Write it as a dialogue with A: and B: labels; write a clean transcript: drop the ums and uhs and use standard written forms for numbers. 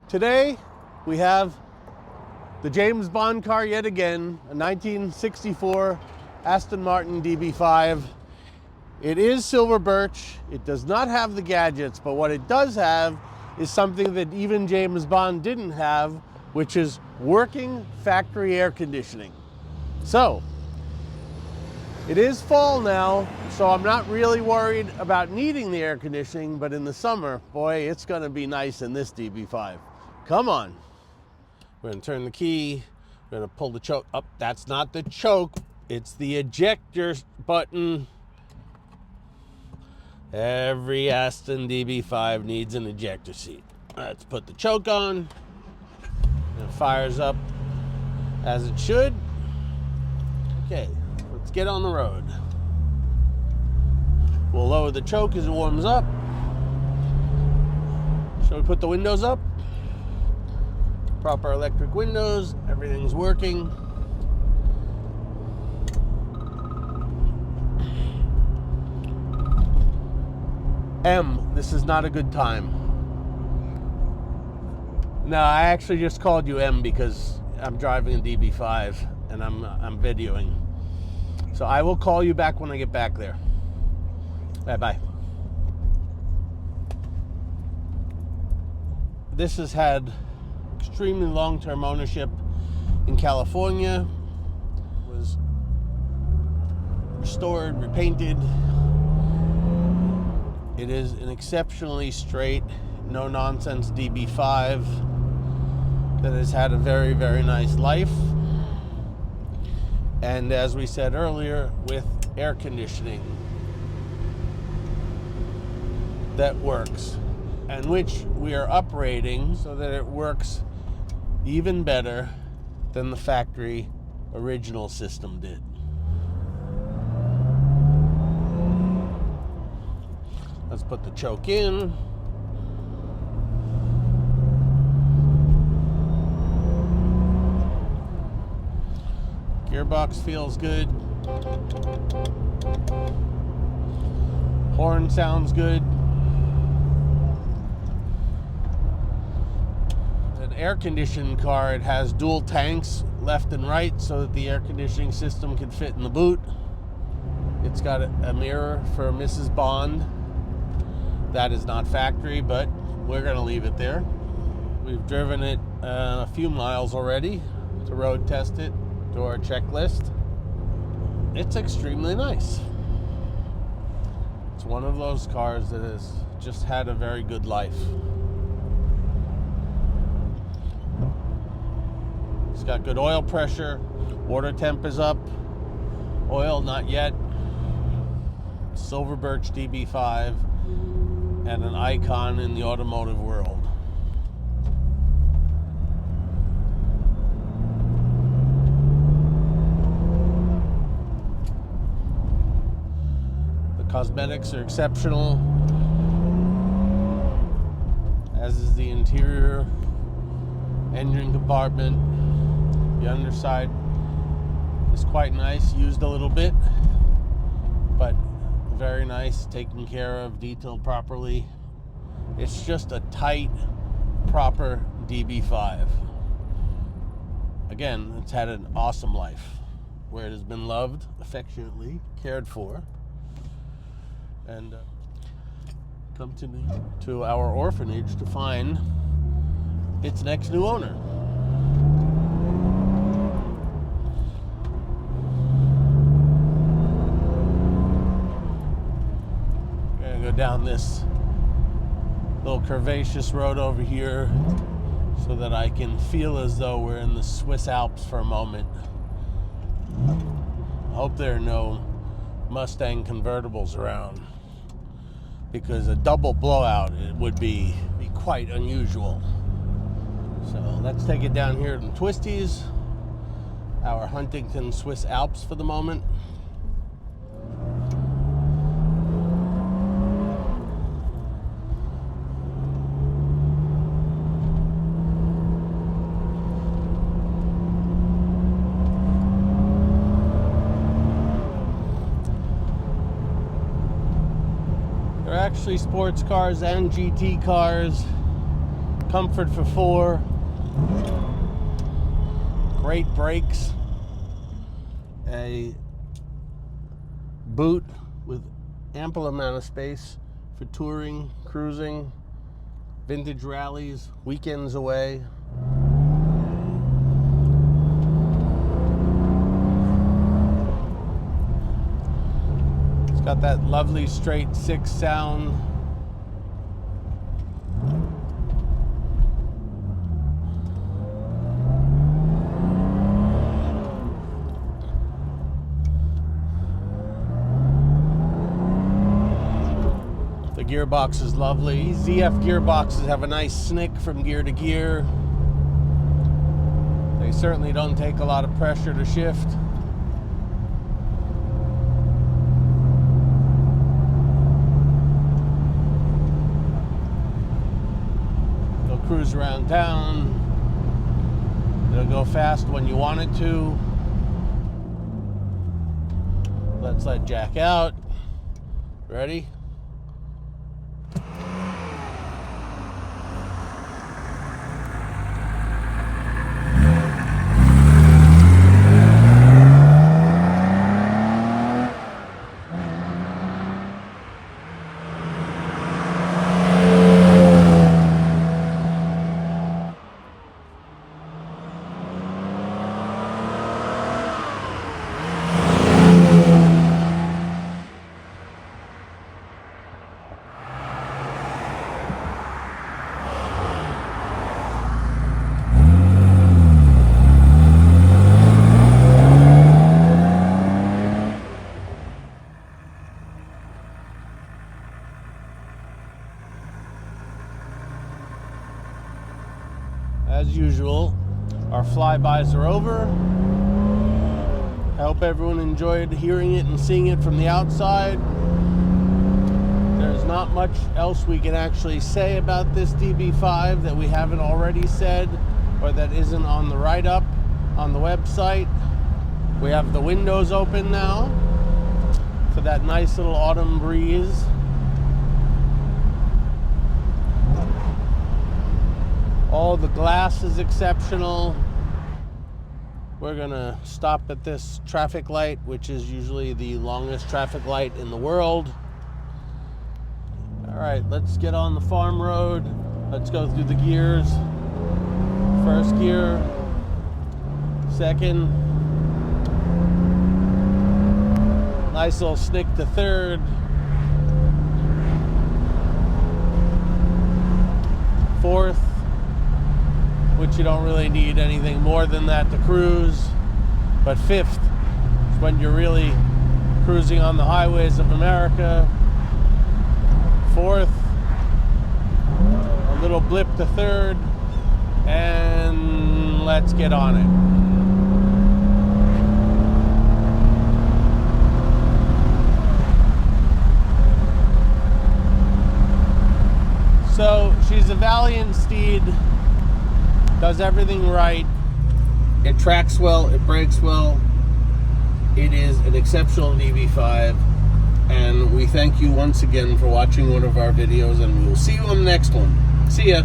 A: Today we have the James Bond car yet again, a 1964 Aston Martin DB5. It is silver birch. It does not have the gadgets, but what it does have is something that even James Bond didn't have, which is working factory air conditioning. So, it is fall now, so I'm not really worried about needing the air conditioning, but in the summer, boy, it's gonna be nice in this DB5. Come on. We're gonna turn the key, we're gonna pull the choke up. That's not the choke, it's the ejector button. Every Aston DB5 needs an ejector seat. Let's put the choke on. It fires up as it should. Okay, let's get on the road. We'll lower the choke as it warms up. Shall we put the windows up? Proper electric windows, everything's working. This is not a good time. No, I actually just called you M because I'm driving a DB5 and I'm videoing. So I will call you back when I get back there. Bye-bye. This has had extremely long-term ownership in California. It was restored, repainted. It is an exceptionally straight, no-nonsense DB5 that has had a very, very nice life. And as we said earlier, with air conditioning that works, and which we are uprating so that it works even better than the factory original system did. Let's put the choke in. Gearbox feels good. Horn sounds good. It's an air-conditioned car. It has dual tanks left and right so that the air conditioning system can fit in the boot. It's got a mirror for Mrs. Bond. That is not factory, but we're going to leave it there. We've driven it a few miles already to road test it to our checklist. It's extremely nice. It's one of those cars that has just had a very good life. It's got good oil pressure. Water temp is up. Oil, not yet. Silver birch DB5. And an icon in the automotive world. The cosmetics are exceptional, as is the interior engine compartment. The underside is quite nice, used a little bit, but very nice, taken care of, detailed properly. It's just a tight, proper DB5. Again, it's had an awesome life where it has been loved, affectionately cared for, and come to our orphanage to find its next new owner. Down this little curvaceous road over here so that I can feel as though we're in the Swiss Alps for a moment. I hope there are no Mustang convertibles around, because a double blowout it would be quite unusual. So let's take it down here to the Twisties, our Huntington Swiss Alps for the moment. They're actually sports cars and GT cars. comfort for 4. Great brakes. A boot with ample amount of space for touring, cruising, vintage rallies, weekends away. It's got that lovely straight 6 sound. The gearbox is lovely. ZF gearboxes have a nice snick from gear to gear. They certainly don't take a lot of pressure to shift. They'll cruise around town. It'll go fast when you want it to. Let's let jack out. Ready? As usual, our flybys are over. I hope everyone enjoyed hearing it and seeing it from the outside. There's not much else we can actually say about this DB5 that we haven't already said or that isn't on the write-up on the website. We have the windows open now for that nice little autumn breeze. All the glass is exceptional. We're gonna stop at this traffic light, which is usually the longest traffic light in the world. All right, let's get on the farm road. Let's go through the gears. First gear, second. Nice little snick to third. Fourth, which you don't really need anything more than that to cruise. But fifth is when you're really cruising on the highways of America. Fourth, a little blip to third, and let's get on it. So she's a valiant steed. Does everything right. It tracks well, it brakes well. It is an exceptional DB5, and we thank you once again for watching one of our videos, and we will see you on the next one. See ya.